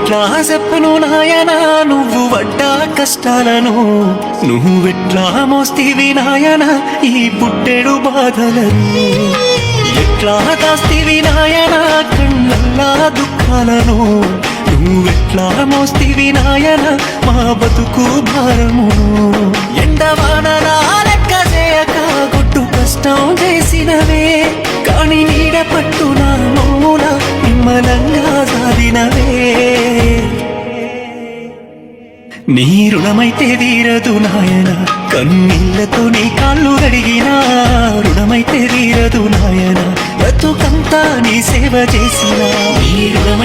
ఎట్లా చెప్పను నాయనా నువ్వు పడ్డ కష్టాలను, నువ్వెట్లా మోస్తివి నాయనా ఈ పుట్టెడు బాధలను, ఎట్లా దాస్తివి నాయనా కళ్ళల్లా దుఃఖాలను, నువ్వెట్లా మోస్తివి నాయనా మా బతుకు భారమును. ఎండవానలా లెక్క చేయక గుట్టు కష్టం చేసినవే, కాని నీడ పట్టున మౌన నిమ్మలంగా సాధినవే. నీ రుణమైతే తీరదు నాయన, కన్నీళ్లతో నీ కాళ్ళు అడిగినా రుణమైతే తీరదు నాయన, బతుకంతా నీ సేవ చేసిన. నీ రుణమైతే